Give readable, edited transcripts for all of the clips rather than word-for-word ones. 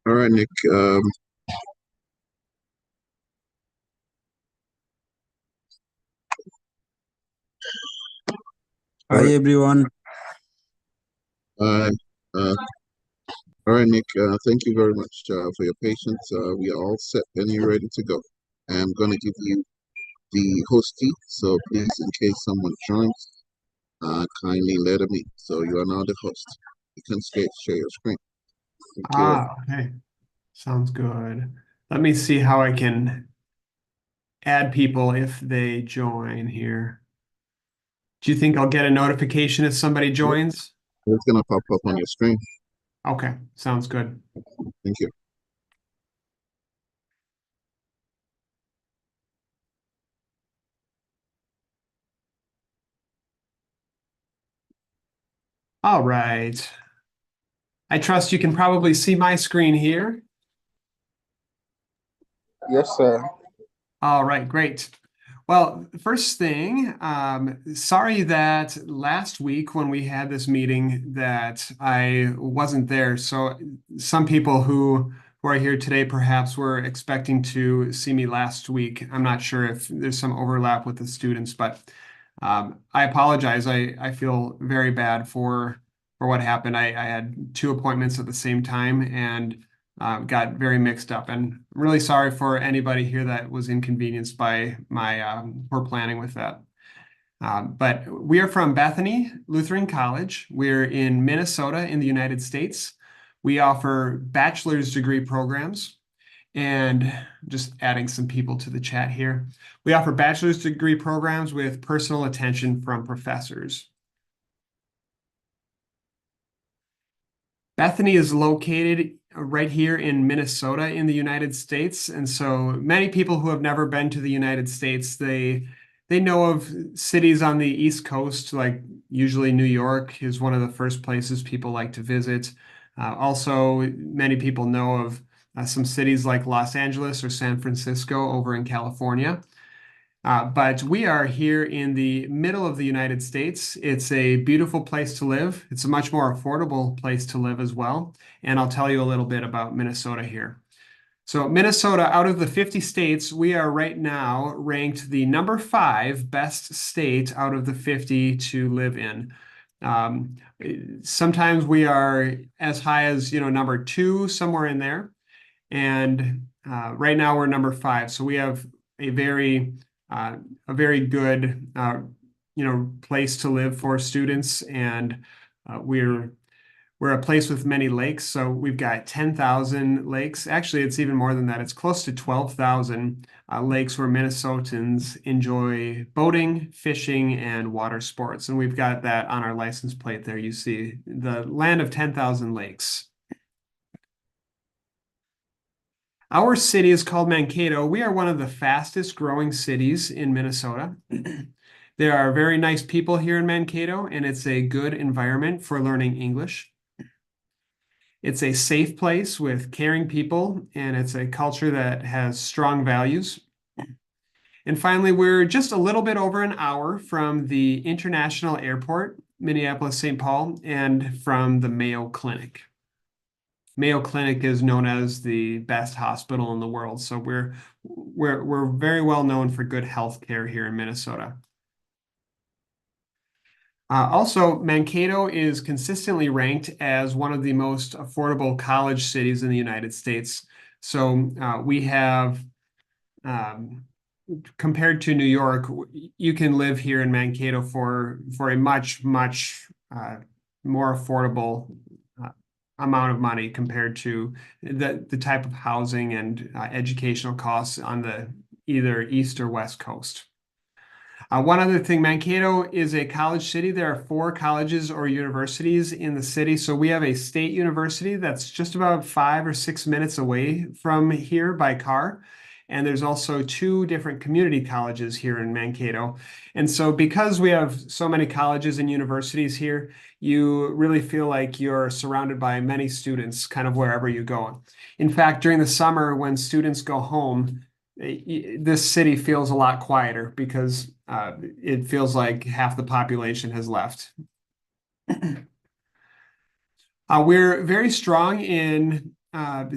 All right, Nick. All Hi right, everyone. uh, uh, all right, Nick. Thank you very much for your patience. We are all set and you're ready to go. I'm going to give you the host key, so please, in case someone joins, kindly let them in. So you are now the host. You can share your screen. Thank you. Okay. Sounds good. Let me see how I can add people if they join here. Do you think I'll get a notification if somebody Yep, joins? it's going to pop up on your screen. Okay, sounds good. Thank you. All right. I trust you can probably see my screen here. Yes, sir. All right, great. Well, first thing, sorry that last week when we had this meeting that I wasn't there. So some people who are here today perhaps were expecting to see me last week. I'm not sure if there's some overlap with the students, but I apologize. I feel very bad for what happened. I had two appointments at the same time and got very mixed up. And I'm really sorry for anybody here that was inconvenienced by my poor planning with that. But we are from Bethany Lutheran College. We're in Minnesota in the United States. We offer bachelor's degree programs. And just adding some people to the chat here. We offer bachelor's degree programs with personal attention from professors. Bethany is located right here in Minnesota in the United States. And so many people who have never been to the United States, they know of cities on the East Coast, like usually New York is one of the first places people like to visit. Also, many people know of some cities like Los Angeles or San Francisco over in California. But we are here in the middle of the United States. It's a beautiful place to live. It's a much more affordable place to live as well. And I'll tell you a little bit about Minnesota here. So, Minnesota, out of the 50 states, we are right now ranked the number five best state out of the 50 to live in. Um, Sometimes we are as high as, number two, somewhere in there. And right now we're number five. So we have a very uh, a very good place to live for students, and we're a place with many lakes. So we've got 10,000 lakes. Actually, it's even more than that. It's close to 12,000 lakes where Minnesotans enjoy boating, fishing, and water sports. And we've got that on our license plate there. You see the land of 10,000 lakes. Our city is called Mankato. We are one of the fastest growing cities in Minnesota. There are very nice people here in Mankato, and it's a good environment for learning English. It's a safe place with caring people, and it's a culture that has strong values. And finally, we're just a little bit over an hour from the International Airport, Minneapolis, St. Paul, and from the Mayo Clinic. Mayo Clinic is known as the best hospital in the world, so we're very well known for good health care here in Minnesota. Also, Mankato is consistently ranked as one of the most affordable college cities in the United States. So we have, um, compared to New York, you can live here in Mankato for a much more affordable uh, amount of money compared to the type of housing and educational costs on the either East or West Coast. One other thing, Mankato is a college city. There are four colleges or universities in the city. So we have a state university that's just about 5 or 6 minutes away from here by car. And there's also two different community colleges here in Mankato. And so because we have so many colleges and universities here, you really feel like you're surrounded by many students kind of wherever you go. In fact, during the summer when students go home, this city feels a lot quieter because it feels like half the population has left. We're very strong in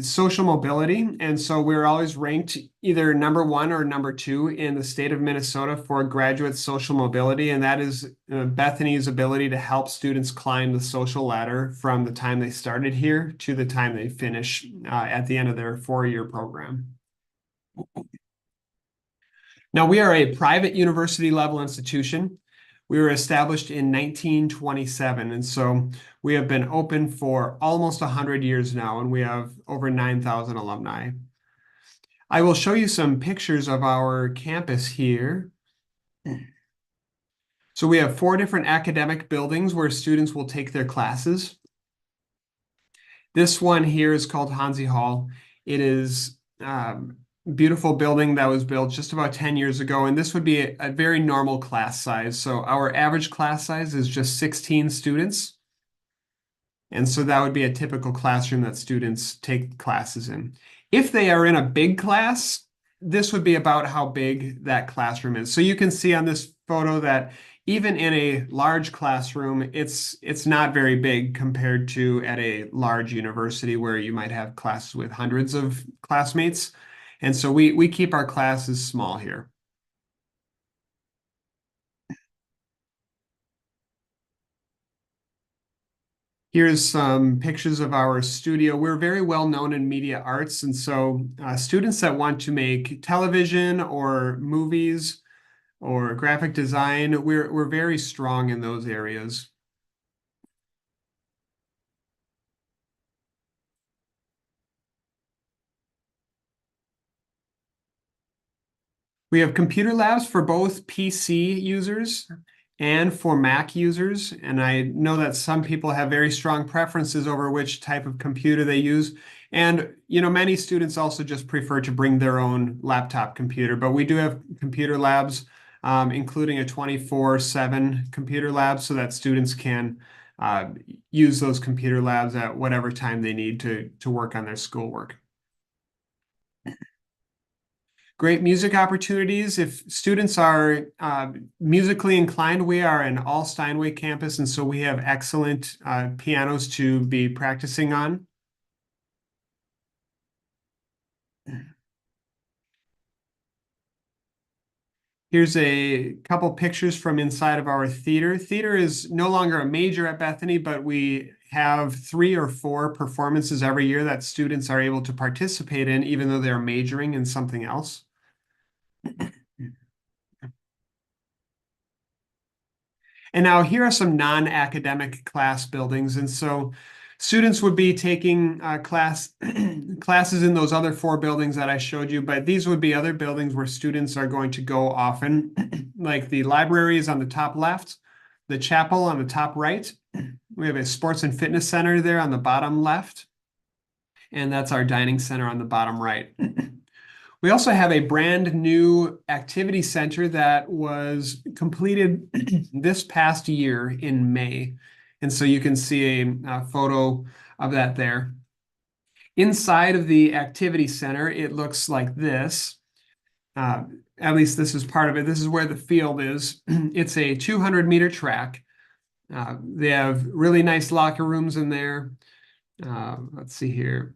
social mobility. And so we're always ranked either number one or number two in the state of Minnesota for graduate social mobility. And that is Bethany's ability to help students climb the social ladder from the time they started here to the time they finish at the end of their 4-year program. Now, we are a private university level institution. We were established in 1927, and so we have been open for almost 100 years now, and we have over 9,000 alumni. I will show you some pictures of our campus here. So we have 4 different academic buildings where students will take their classes. This one here is called Hansi Hall. It is beautiful building that was built just about 10 years ago, and this would be a very normal class size. So our average class size is just 16 students. And so that would be a typical classroom that students take classes in. If they are in a big class, this would be about how big that classroom is. So you can see on this photo that even in a large classroom, it's not very big compared to at a large university where you might have classes with hundreds of classmates. And so we keep our classes small here. Here's some pictures of our studio. We're very well known in media arts, and so students that want to make television or movies or graphic design, we're very strong in those areas. We have computer labs for both PC users and for Mac users. And I know that some people have very strong preferences over which type of computer they use. And, many students also just prefer to bring their own laptop computer, but we do have computer labs, including a 24/7 computer lab so that students can use those computer labs at whatever time they need to work on their schoolwork. Great music opportunities. If students are musically inclined, we are an all Steinway campus, and so we have excellent pianos to be practicing on. Here's a couple pictures from inside of our theater. Theater is no longer a major at Bethany, but we have 3 or 4 performances every year that students are able to participate in, even though they're majoring in something else. And now here are some non-academic class buildings. And so students would be taking classes in those other 4 buildings that I showed you, but these would be other buildings where students are going to go often, like the library is on the top left, the chapel on the top right. We have a sports and fitness center there on the bottom left, and that's our dining center on the bottom right. We also have a brand new activity center that was completed this past year in May. And so you can see a photo of that there. Inside of the activity center, it looks like this. At least this is part of it. This is where the field is. It's a 200-meter track. They have really nice locker rooms in there. Let's see here.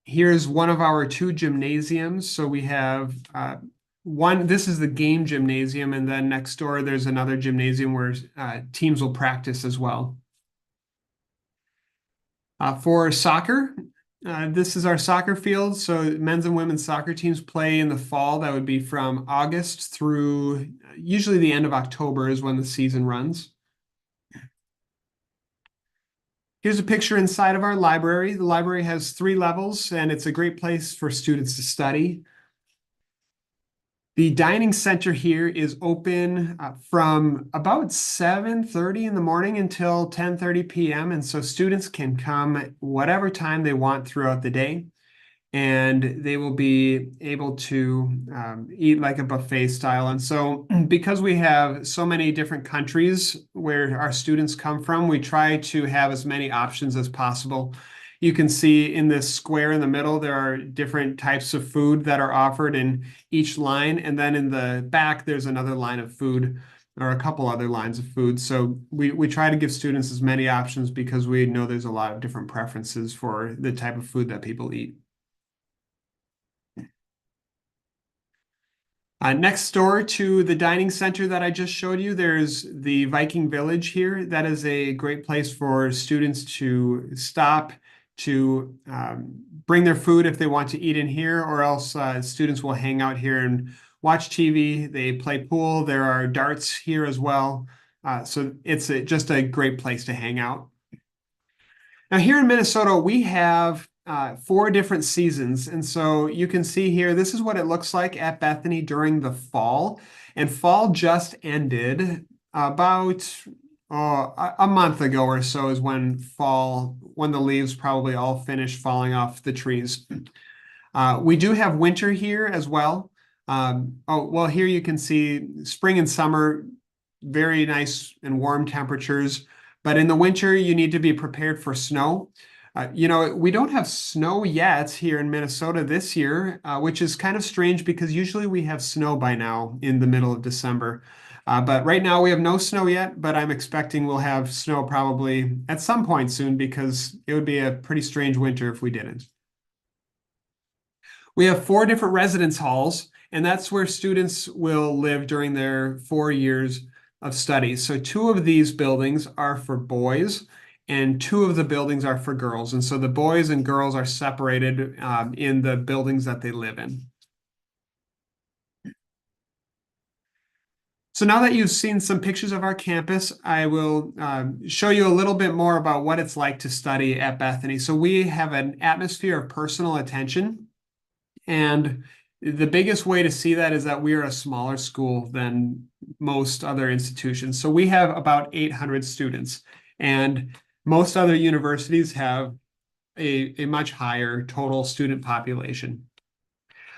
Here's one of our 2 gymnasiums. So we have one, this is the game gymnasium, and then next door there's another gymnasium where teams will practice as well. For soccer, this is our soccer field. So men's and women's soccer teams play in the fall. That would be from August through usually the end of October is when the season runs. Here's a picture inside of our library. The library has 3 levels, and it's a great place for students to study. The dining center here is open from about 7:30 in the morning until 10:30 p.m. And so students can come whatever time they want throughout the day, and they will be able to eat like a buffet style. And so because we have so many different countries where our students come from, we try to have as many options as possible. You can see in this square in the middle, there are different types of food that are offered in each line. And then in the back, there's another line of food. or a couple other lines of food. So we try to give students as many options because we know there's a lot of different preferences for the type of food that people eat. Next door to the dining center that I just showed you, there's the Viking Village here. That is a great place for students to stop, to bring their food if they want to eat in here, or else students will hang out here and watch TV. They play pool. There are darts here as well. So it's just a great place to hang out. Now, here in Minnesota, we have 4 different seasons. And so you can see here, this is what it looks like at Bethany during the fall. And fall just ended about a month ago or so is when the leaves probably all finish falling off the trees. We do have winter here as well. Well, here you can see spring and summer, very nice and warm temperatures. But in the winter, you need to be prepared for snow. We don't have snow yet here in Minnesota this year, which is kind of strange because usually we have snow by now in the middle of December. But right now we have no snow yet, but I'm expecting we'll have snow probably at some point soon because it would be a pretty strange winter if we didn't. We have 4 different residence halls, and that's where students will live during their 4 years of study. So 2 of these buildings are for boys, and 2 of the buildings are for girls. And so the boys and girls are separated in the buildings that they live in. So now that you've seen some pictures of our campus, I will show you a little bit more about what it's like to study at Bethany. So we have an atmosphere of personal attention. And the biggest way to see that is that we are a smaller school than most other institutions. So we have about 800 students, and most other universities have a much higher total student population.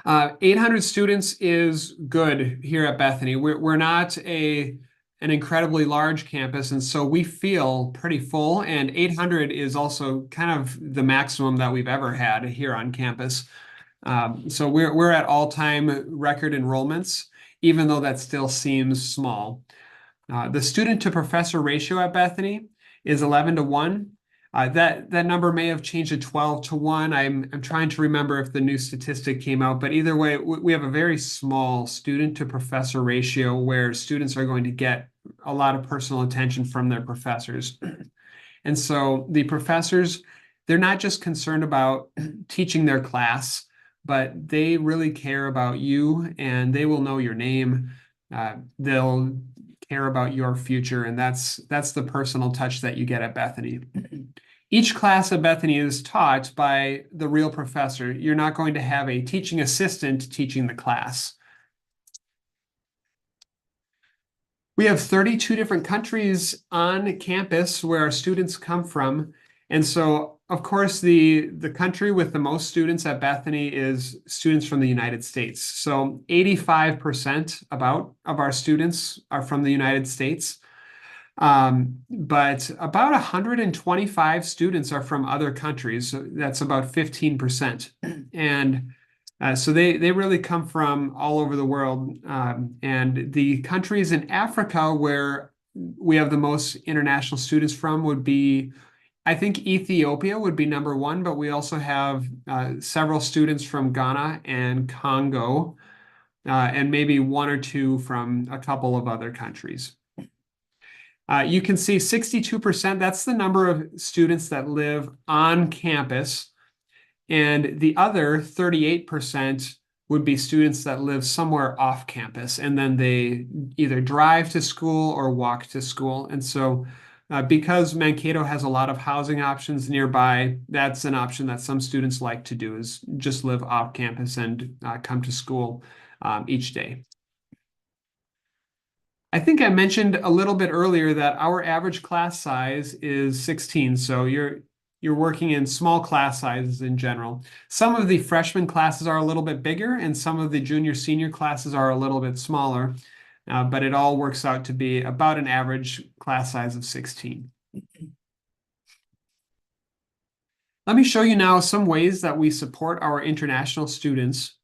800 students is good here at Bethany. We're not an incredibly large campus, and so we feel pretty full, and 800 is also kind of the maximum that we've ever had here on campus. So we're at all-time record enrollments, even though that still seems small. The student to professor ratio at Bethany is 11-1. That number may have changed to 12-1. I'm trying to remember if the new statistic came out, but either way, we have a very small student to professor ratio where students are going to get a lot of personal attention from their professors. And so the professors, they're not just concerned about teaching their class, but they really care about you and they will know your name. They'll care about your future, and that's the personal touch that you get at Bethany. Each class at Bethany is taught by the real professor. You're not going to have a teaching assistant teaching the class. We have 32 different countries on campus where our students come from. And so, of course, the country with the most students at Bethany is students from the United States. So 85% about of our students are from the United States. But about 125 students are from other countries. So that's about 15%. And so they really come from all over the world. And the countries in Africa where we have the most international students from would be, I think Ethiopia would be number 1, but we also have several students from Ghana and Congo, and maybe 1 or 2 from a couple of other countries. You can see 62%, that's the number of students that live on campus. And the other 38% would be students that live somewhere off campus, and then they either drive to school or walk to school. And so because Mankato has a lot of housing options nearby, that's an option that some students like to do, is just live off campus and come to school each day. I think I mentioned a little bit earlier that our average class size is 16. So you're working in small class sizes in general. Some of the freshman classes are a little bit bigger, and some of the junior senior classes are a little bit smaller, but it all works out to be about an average class size of 16. Let me show you now some ways that we support our international students.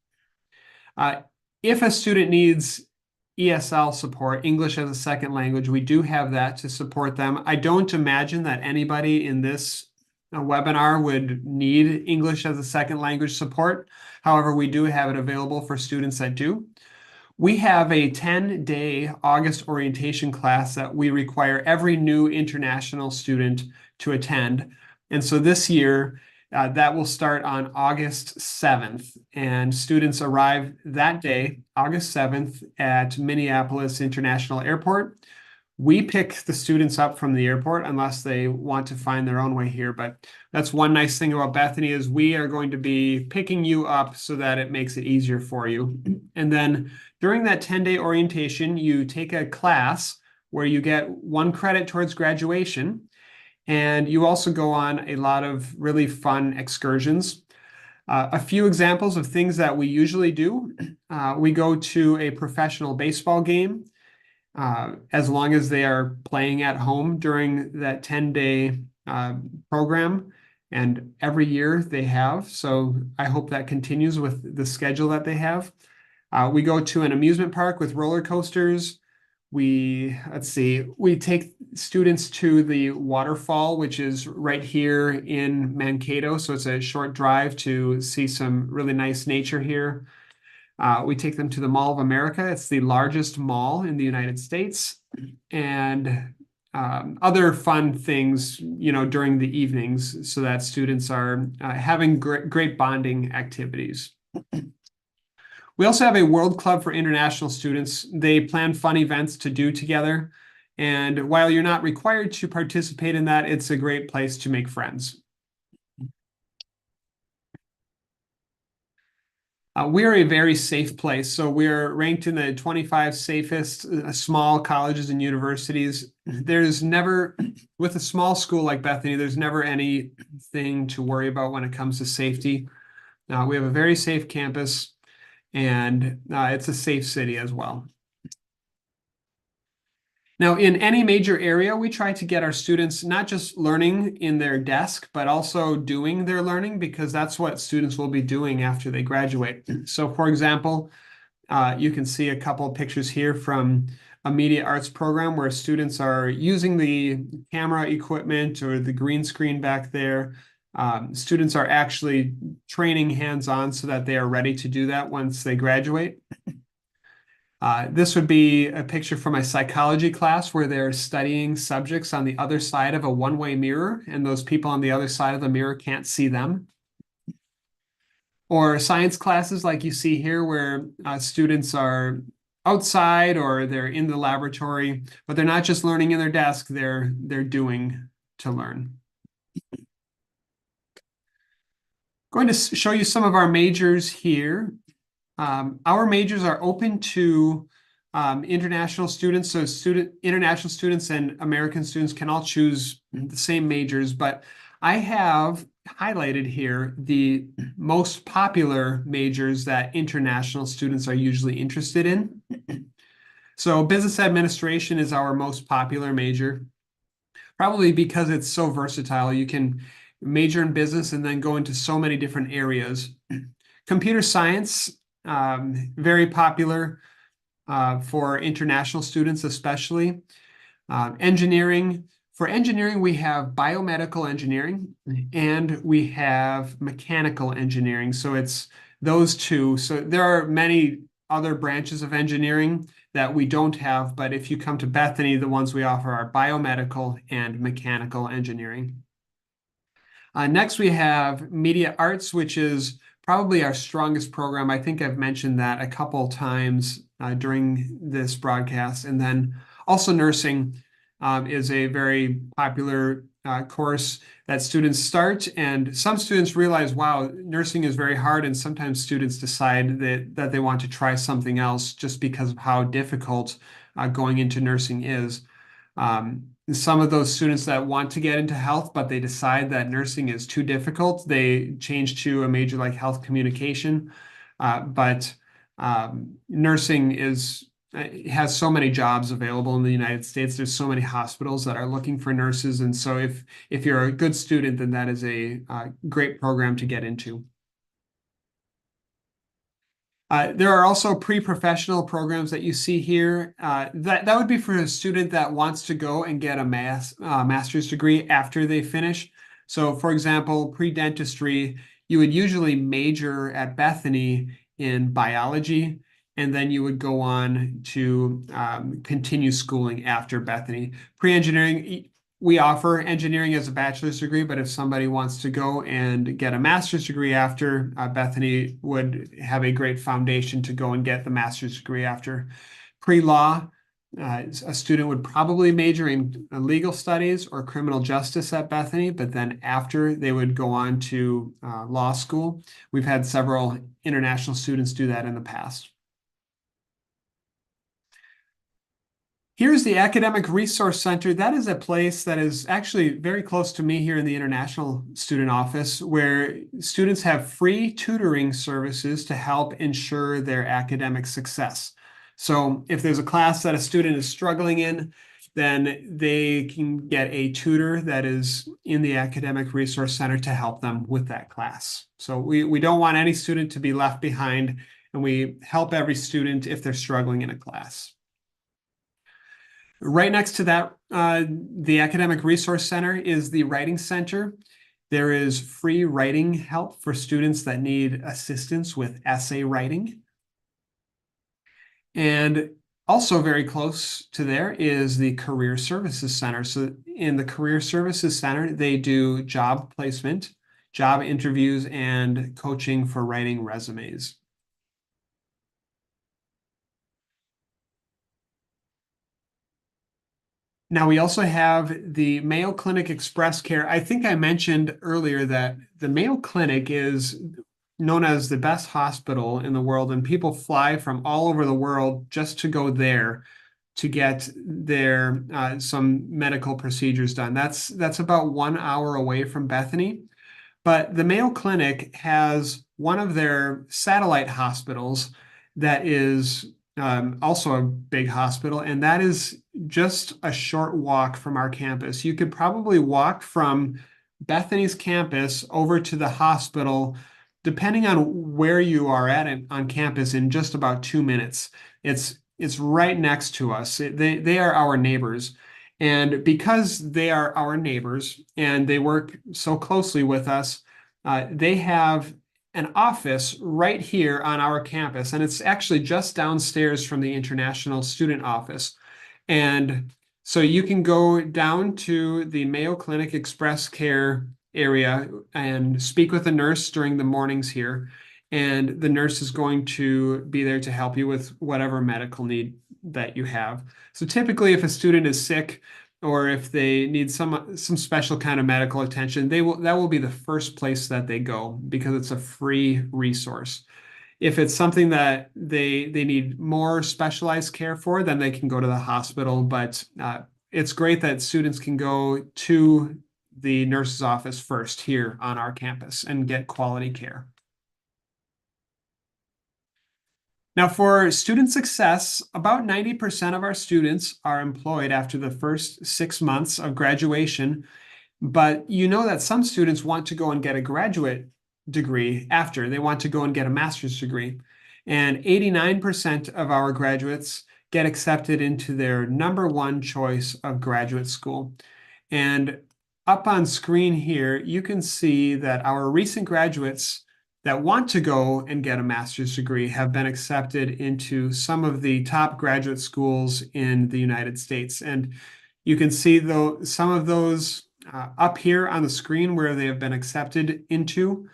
If a student needs ESL support, English as a second language. We do have that to support them. I don't imagine that anybody in this webinar would need English as a second language support. However, we do have it available for students that do. We have a 10-day August orientation class that we require every new international student to attend. And so this year, that will start on August 7th, and students arrive that day, August 7th, at Minneapolis International Airport. We pick the students up from the airport unless they want to find their own way here. But that's one nice thing about Bethany is we are going to be picking you up so that it makes it easier for you. And then during that 10-day orientation, you take a class where you get 1 credit towards graduation. And you also go on a lot of really fun excursions. A few examples of things that we usually do. We go to a professional baseball game. As long as they are playing at home during that 10-day program. And every year they have. So I hope that continues with the schedule that they have. We go to an amusement park with roller coasters. We take students to the waterfall, which is right here in Mankato. So it's a short drive to see some really nice nature here. We take them to the Mall of America. It's the largest mall in the United States, and other fun things, during the evenings so that students are having great bonding activities. We also have a World Club for international students. They plan fun events to do together. And while you're not required to participate in that, it's a great place to make friends. We are a very safe place. So we're ranked in the 25 safest small colleges and universities. There's never, with a small school like Bethany, there's never anything to worry about when it comes to safety. We have a very safe campus, and it's a safe city as well. Now, in any major area, we try to get our students not just learning in their desk, but also doing their learning, because that's what students will be doing after they graduate. So, for example, you can see a couple of pictures here from a media arts program where students are using the camera equipment or the green screen back there. Students are actually training hands-on so that they are ready to do that once they graduate. This would be a picture from a psychology class where they're studying subjects on the other side of a one-way mirror, and those people on the other side of the mirror can't see them. Or science classes like you see here where students are outside or they're in the laboratory, but they're not just learning in their desk, they're doing to learn. Going to show you some of our majors here. Our majors are open to international students. So international students and American students can all choose the same majors, but I have highlighted here the most popular majors that international students are usually interested in. So business administration is our most popular major, probably because it's so versatile. You can major in business and then go into so many different areas. Computer science, very popular for international students especially. Engineering. For engineering, we have biomedical engineering and we have mechanical engineering. So it's those two. So there are many other branches of engineering that we don't have, but if you come to Bethany, the ones we offer are biomedical and mechanical engineering. Next, we have media arts, which is probably our strongest program. I think I've mentioned that a couple times during this broadcast. And then also nursing is a very popular course that students start. And some students realize, wow, nursing is very hard. And sometimes students decide that they want to try something else just because of how difficult going into nursing is. Some of those students that want to get into health, but they decide that nursing is too difficult, they change to a major like health communication. But nursing has so many jobs available in the United States. There's so many hospitals that are looking for nurses. And so if you're a good student, then that is a great program to get into. There are also pre-professional programs that you see here. That would be for a student that wants to go and get a master's degree after they finish. So, for example, pre-dentistry, you would usually major at Bethany in biology, and then you would go on to continue schooling after Bethany. Pre-engineering, we offer engineering as a bachelor's degree, but if somebody wants to go and get a master's degree after, Bethany would have a great foundation to go and get the master's degree after. Pre-law, a student would probably major in legal studies or criminal justice at Bethany, but then after they would go on to law school. We've had several international students do that in the past. Here's the Academic Resource Center. That is a place that is actually very close to me here in the International Student Office, where students have free tutoring services to help ensure their academic success. So if there's a class that a student is struggling in, then they can get a tutor that is in the Academic Resource Center to help them with that class. So we don't want any student to be left behind, and we help every student if they're struggling in a class. Right next to that, the Academic Resource Center is the Writing Center. There is free writing help for students that need assistance with essay writing. And also very close to there is the Career Services Center. So in the Career Services Center, they do job placement, job interviews, and coaching for writing resumes. Now, we also have the Mayo Clinic Express Care. I think I mentioned earlier that the Mayo Clinic is known as the best hospital in the world, and people fly from all over the world just to go there to get their some medical procedures done. That's about 1 hour away from Bethany. But the Mayo Clinic has one of their satellite hospitals that is also a big hospital, and that is just a short walk from our campus. You could probably walk from Bethany's campus over to the hospital, depending on where you are at on campus, in just about 2 minutes. It's right next to us. They are our neighbors. And because they are our neighbors and they work so closely with us, they have an office right here on our campus, and it's actually just downstairs from the International Student Office. And so you can go down to the Mayo Clinic Express Care area and speak with a nurse during the mornings here. And the nurse is going to be there to help you with whatever medical need that you have. So typically, if a student is sick or if they need some special kind of medical attention, that will be the first place that they go because it's a free resource. If it's something that they need more specialized care for, then they can go to the hospital. But it's great that students can go to the nurse's office first here on our campus and get quality care. Now, for student success, about 90% of our students are employed after the first 6 months of graduation. But you know that some students want to go and get a graduate degree after. They want to go and get a master's degree. And 89% of our graduates get accepted into their number one choice of graduate school. And up on screen here, you can see that our recent graduates that want to go and get a master's degree have been accepted into some of the top graduate schools in the United States. And you can see though some of those up here on the screen where they have been accepted into.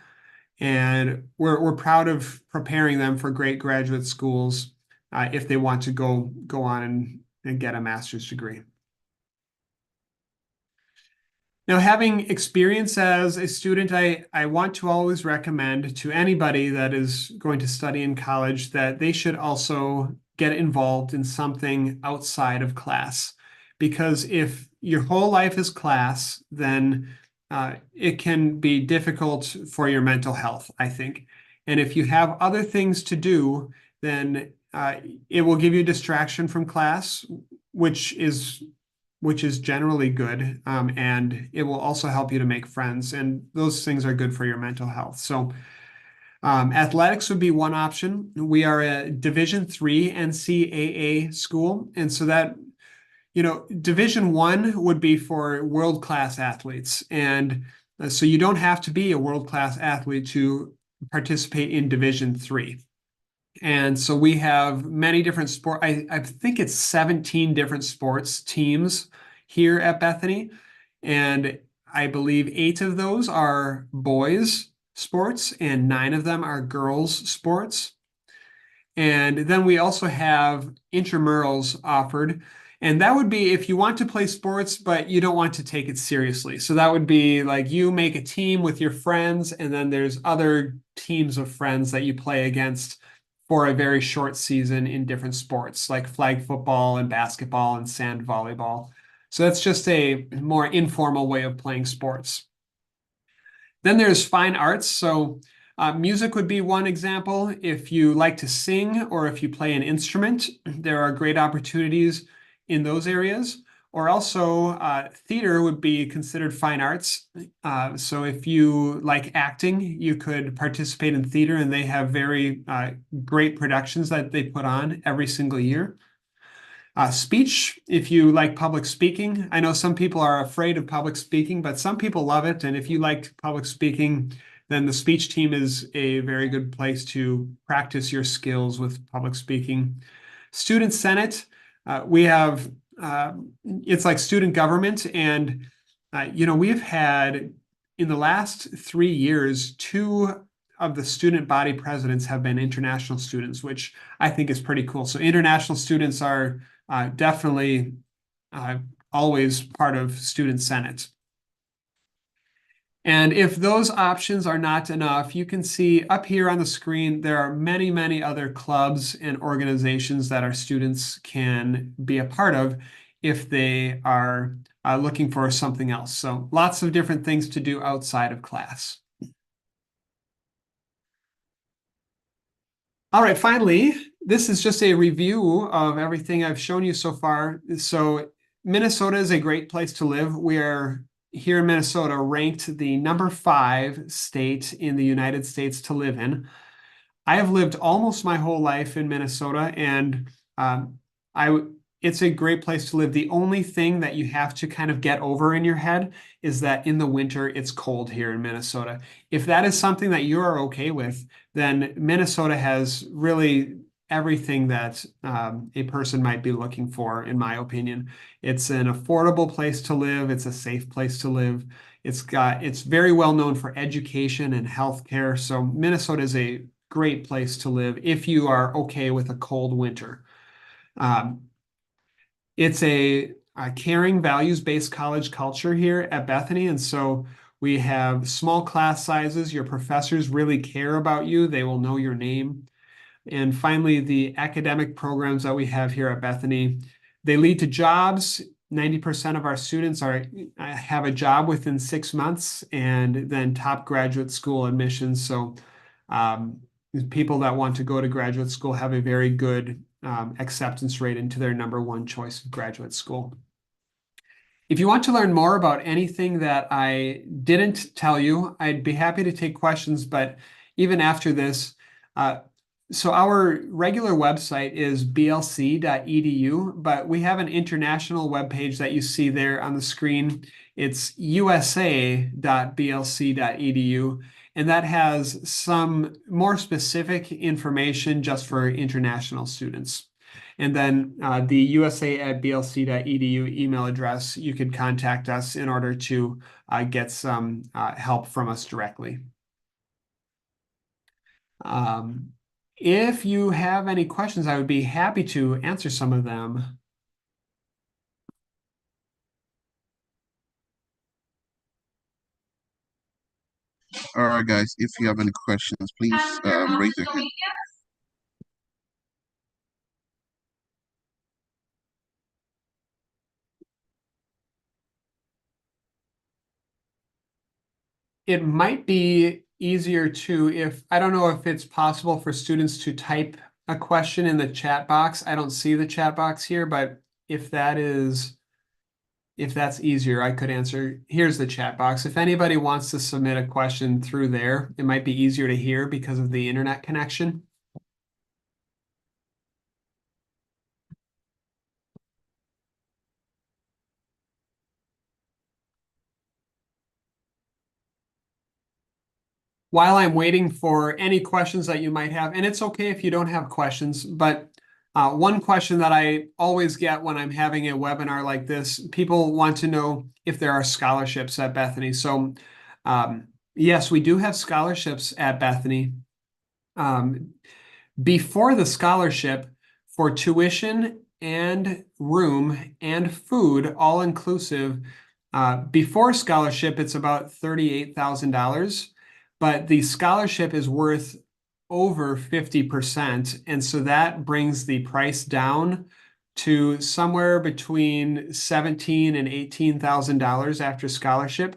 And we're proud of preparing them for great graduate schools if they want to go on and get a master's degree. Now, having experience as a student, I want to always recommend to anybody that is going to study in college that they should also get involved in something outside of class. Because if your whole life is class, then it can be difficult for your mental health, I think. And if you have other things to do, then it will give you distraction from class, which is generally good. And it will also help you to make friends. And those things are good for your mental health. So Athletics would be one option. We are a Division III NCAA school, and so that Division I would be for world-class athletes, and so you don't have to be a world-class athlete to participate in Division III. And so we have many different I think it's 17 different sports teams here at Bethany. And I believe 8 of those are boys sports and 9 of them are girls sports. And then we also have intramurals offered. And that would be if you want to play sports, but you don't want to take it seriously. So that would be like you make a team with your friends, and then there's other teams of friends that you play against for a very short season in different sports, like flag football and basketball and sand volleyball. So that's just a more informal way of playing sports. Then there's fine arts. So music would be one example. If you like to sing or if you play an instrument, there are great opportunities in those areas. Or also, theater would be considered fine arts. So if you like acting, you could participate in theater, and they have very great productions that they put on every single year. Speech, if you like public speaking. I know some people are afraid of public speaking, but some people love it. And if you like public speaking, then the speech team is a very good place to practice your skills with public speaking. Student Senate, we have, it's like student government. And, we've had in the last 3 years, 2 of the student body presidents have been international students, which I think is pretty cool. So international students are definitely always part of Student Senate. And if those options are not enough, you can see up here on the screen, there are many, many other clubs and organizations that our students can be a part of if they are looking for something else. So lots of different things to do outside of class. All right, finally, this is just a review of everything I've shown you so far. So Minnesota is a great place to live. We are here in Minnesota ranked the number 5 state in the United States to live in. I have lived almost my whole life in Minnesota, and it's a great place to live. The only thing that you have to kind of get over in your head is that in the winter, it's cold here in Minnesota. If that is something that you are okay with, then Minnesota has really everything that a person might be looking for, in my opinion. It's an affordable place to live. It's a safe place to live. It's very well known for education and healthcare. So Minnesota is a great place to live if you are okay with a cold winter. It's a caring, values-based college culture here at Bethany. And so we have small class sizes. Your professors really care about you. They will know your name. And finally, the academic programs that we have here at Bethany, they lead to jobs. 90% of our students have a job within 6 months, and then top graduate school admissions. So people that want to go to graduate school have a very good acceptance rate into their number 1 choice of graduate school. If you want to learn more about anything that I didn't tell you, I'd be happy to take questions, but even after this, so our regular website is blc.edu, but we have an international webpage that you see there on the screen. It's usa.blc.edu, and that has some more specific information just for international students. And then the usa@blc.edu email address, you could contact us in order to get some help from us directly. If you have any questions, I would be happy to answer some of them. All right, guys, if you have any questions, please raise your hand. It might be easier if I don't know if it's possible for students to type a question in the chat box. I don't see the chat box here, but if if that's easier, I could answer. Here's the chat box. If anybody wants to submit a question through there, it might be easier to hear because of the internet connection. While I'm waiting for any questions that you might have, and it's okay if you don't have questions, but one question that I always get when I'm having a webinar like this, people want to know if there are scholarships at Bethany. So yes, we do have scholarships at Bethany. Before the scholarship, for tuition and room and food, all inclusive, before scholarship, it's about $38,000, but the scholarship is worth over 50%. And so that brings the price down to somewhere between $17,000 and $18,000 after scholarship.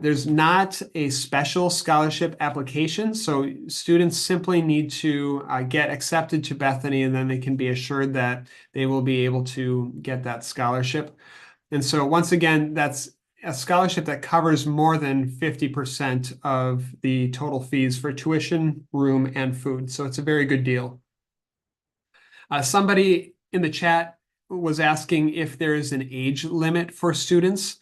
There's not a special scholarship application, so students simply need to get accepted to Bethany, and then they can be assured that they will be able to get that scholarship. And so once again, that's a scholarship that covers more than 50% of the total fees for tuition, room, and food. So it's a very good deal. Somebody in the chat was asking if there is an age limit for students.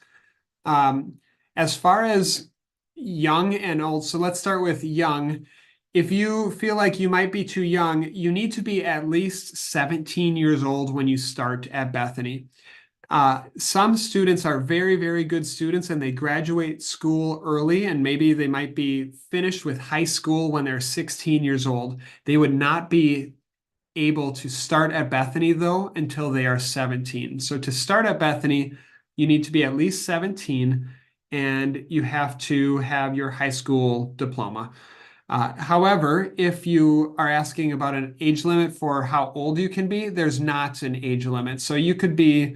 As far as young and old, so let's start with young. If you feel like you might be too young, you need to be at least 17 years old when you start at Bethany. Some students are very, very good students and they graduate school early, and maybe they might be finished with high school when they're 16 years old. They would not be able to start at Bethany though until they are 17. So to start at Bethany, you need to be at least 17 and you have to have your high school diploma. However, if you are asking about an age limit for how old you can be, there's not an age limit. So you could be,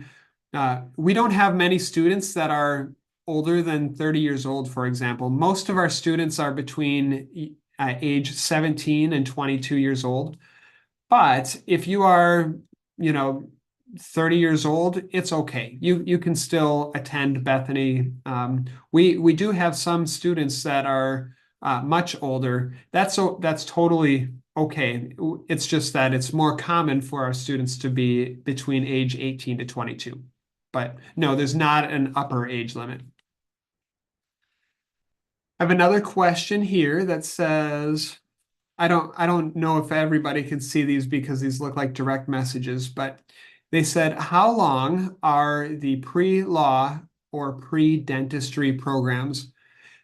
we don't have many students that are older than 30 years old, for example. Most of our students are between age 17 and 22 years old. But if you are, 30 years old, it's okay. You can still attend Bethany. We do have some students that are much older. That's totally okay. It's just that it's more common for our students to be between age 18 to 22. But no, there's not an upper age limit. I have another question here that says, I don't know if everybody can see these because these look like direct messages, but they said, how long are the pre-law or pre-dentistry programs?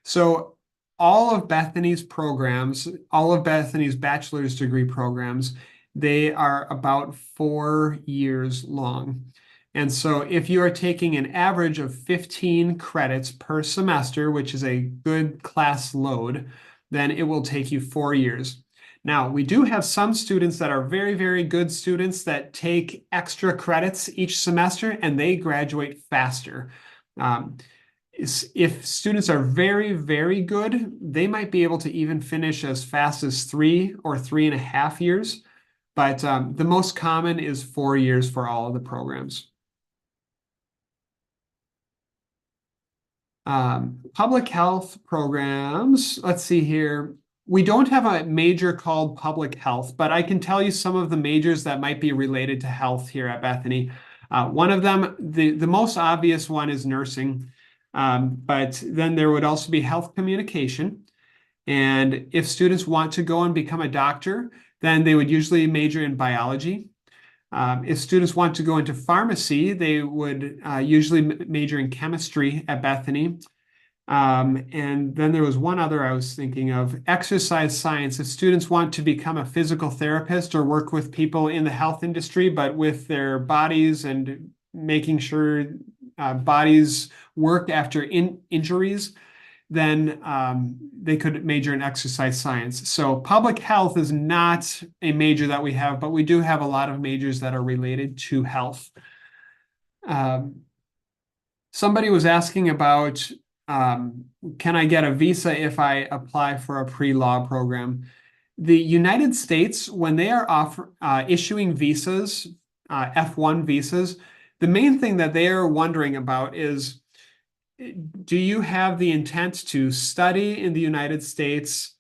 So all of Bethany's programs, all of Bethany's bachelor's degree programs, they are about 4 years long. And so if you are taking an average of 15 credits per semester, which is a good class load, then it will take you 4 years. Now, we do have some students that are very, very good students that take extra credits each semester and they graduate faster. If students are very, very good, they might be able to even finish as fast as 3 or 3.5 years. But the most common is 4 years for all of the programs. Public health programs, let's see here. We don't have a major called public health, but I can tell you some of the majors that might be related to health here at Bethany. One of them, the most obvious one is nursing, but then there would also be health communication. And if students want to go and become a doctor, then they would usually major in biology. If students want to go into pharmacy, they would usually major in chemistry at Bethany. And then there was one other I was thinking of, exercise science. If students want to become a physical therapist or work with people in the health industry, but with their bodies and making sure bodies work after injuries, then they could major in exercise science. So public health is not a major that we have, but we do have a lot of majors that are related to health. Somebody was asking about, can I get a visa if I apply for a pre-law program? The United States, when they are issuing visas, F1 visas, the main thing that they are wondering about is, do you have the intent to study in the United States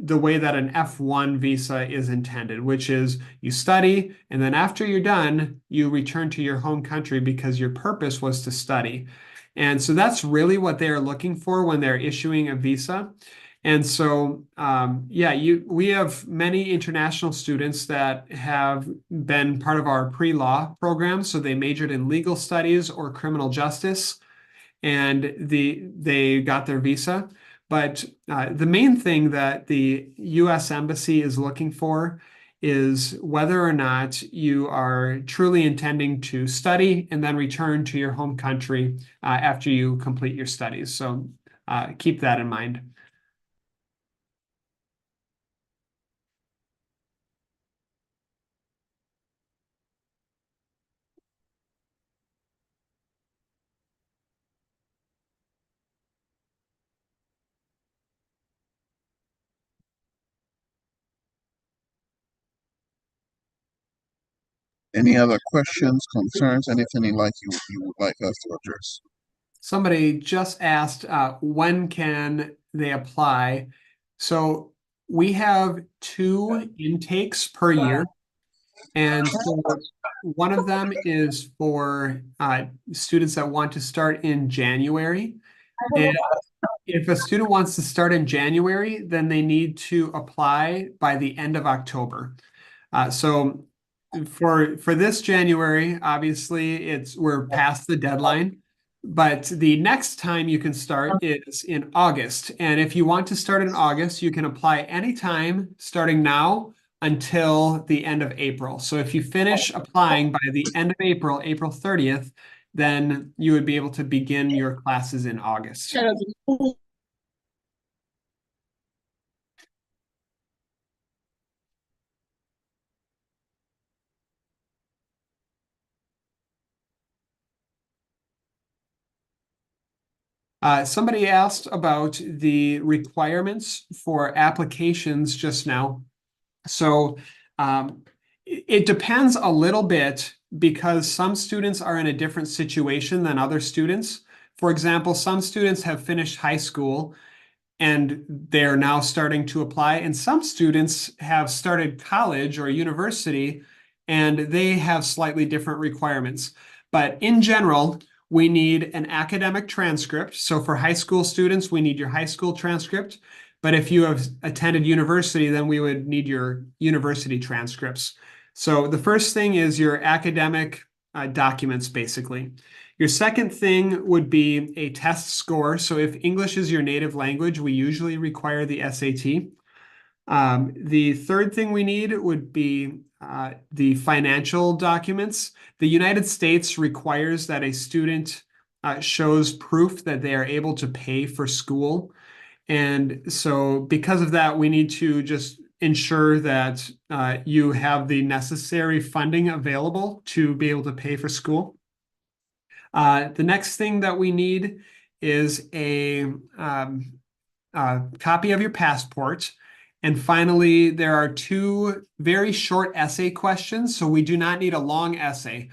the way that an F1 visa is intended, which is you study, and then after you're done, you return to your home country because your purpose was to study. And so that's really what they're looking for when they're issuing a visa. And so, yeah, we have many international students that have been part of our pre-law program. So they majored in legal studies or criminal justice, and they got their visa. But the main thing that the U.S. Embassy is looking for is whether or not you are truly intending to study and then return to your home country after you complete your studies. So keep that in mind. Any other questions, concerns, anything you would like us to address? Somebody just asked, when can they apply? So we have two intakes per year. And so one of them is for students that want to start in January. And if a student wants to start in January, then they need to apply by the end of October. So for this January, obviously we're past the deadline, but the next time you can start is in August. And if you want to start in August, you can apply anytime starting now until the end of April. So if you finish applying by the end of April, April 30th, then you would be able to begin your classes in August. Somebody asked about the requirements for applications just now. So it depends a little bit because some students are in a different situation than other students. For example, some students have finished high school and they're now starting to apply, and some students have started college or university and they have slightly different requirements. But in general, we need an academic transcript. So for high school students, we need your high school transcript. But if you have attended university, then we would need your university transcripts. So the first thing is your academic documents, basically. Your second thing would be a test score. So if English is your native language, we usually require the SAT. The third thing we need would be the financial documents. The United States requires that a student shows proof that they are able to pay for school. And so because of that, we need to just ensure that you have the necessary funding available to be able to pay for school. The next thing that we need is a copy of your passport. And finally, there are two very short essay questions. So we do not need a long essay,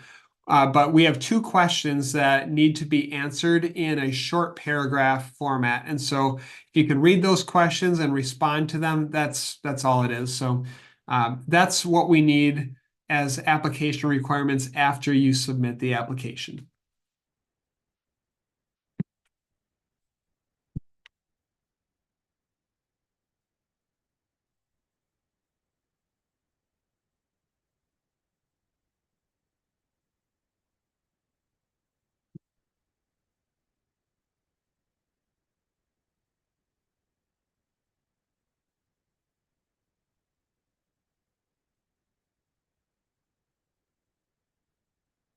but we have two questions that need to be answered in a short paragraph format. And so if you can read those questions and respond to them, that's all it is. So that's what we need as application requirements after you submit the application.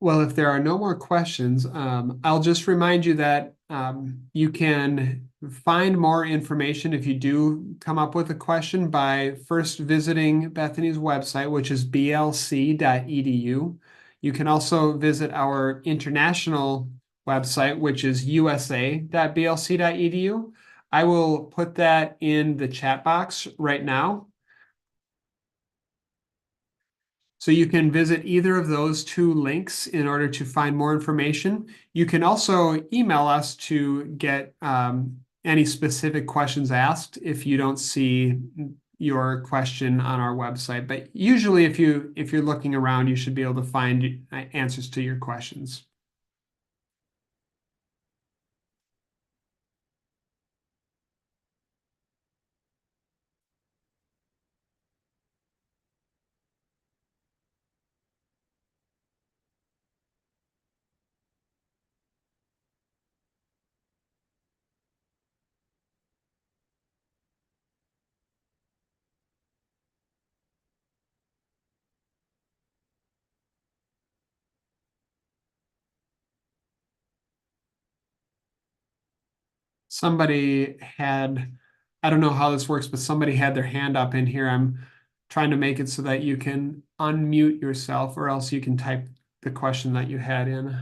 Well, if there are no more questions, I'll just remind you that you can find more information if you do come up with a question by first visiting Bethany's website, which is blc.edu. You can also visit our international website, which is usa.blc.edu. I will put that in the chat box right now. So you can visit either of those two links in order to find more information. You can also email us to get any specific questions asked if you don't see your question on our website. But usually if you're looking around, you should be able to find answers to your questions. Somebody had, I don't know how this works, but somebody had their hand up in here. I'm trying to make it so that you can unmute yourself, or else you can type the question that you had in.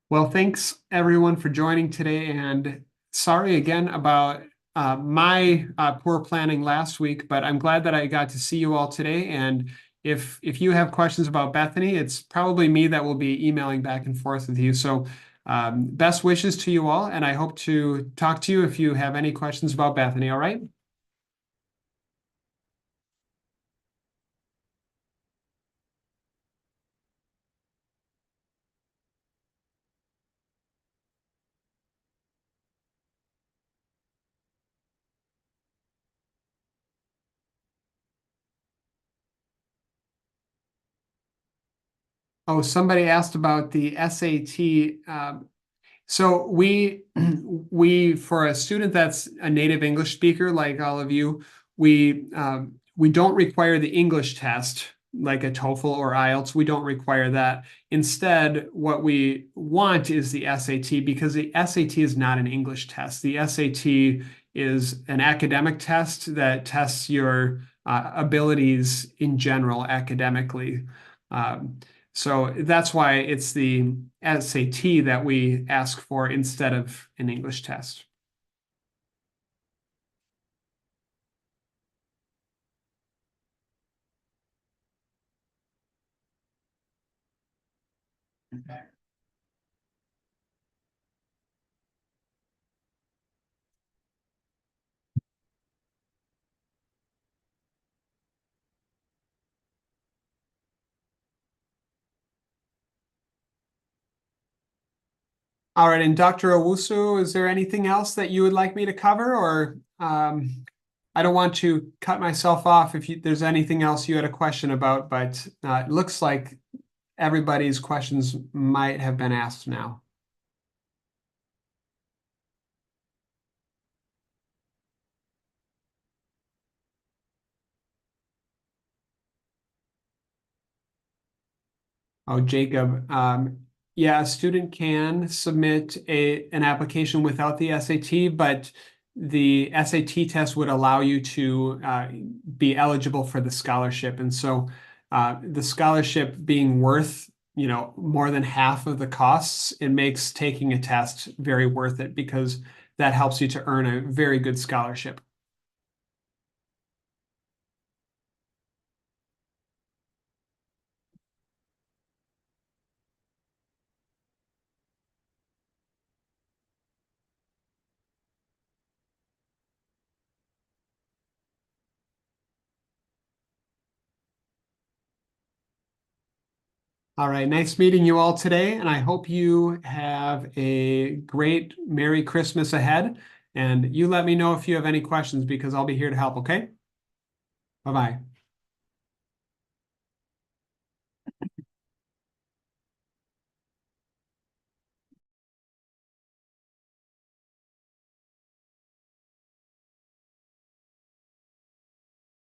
Well, thanks everyone for joining today, and sorry again about my poor planning last week, but I'm glad that I got to see you all today. And if you have questions about Bethany, it's probably me that will be emailing back and forth with you. So best wishes to you all, and I hope to talk to you if you have any questions about Bethany. All right? Oh, somebody asked about the SAT. So we for a student that's a native English speaker like all of you, we don't require the English test like a TOEFL or IELTS. We don't require that. Instead, what we want is the SAT, because the SAT is not an English test. The SAT is an academic test that tests your abilities in general academically. Um, so that's why it's the SAT that we ask for instead of an English test. All right, and Dr. Owusu, is there anything else that you would like me to cover, or I don't want to cut myself off if there's anything else you had a question about, but it looks like everybody's questions might have been asked now. Oh, Jacob. Yeah, a student can submit an application without the SAT, but the SAT test would allow you to be eligible for the scholarship. And so the scholarship being worth, more than half of the costs, it makes taking a test very worth it, because that helps you to earn a very good scholarship. All right, nice meeting you all today, and I hope you have a great Merry Christmas ahead. And you let me know if you have any questions, because I'll be here to help, okay? Bye-bye.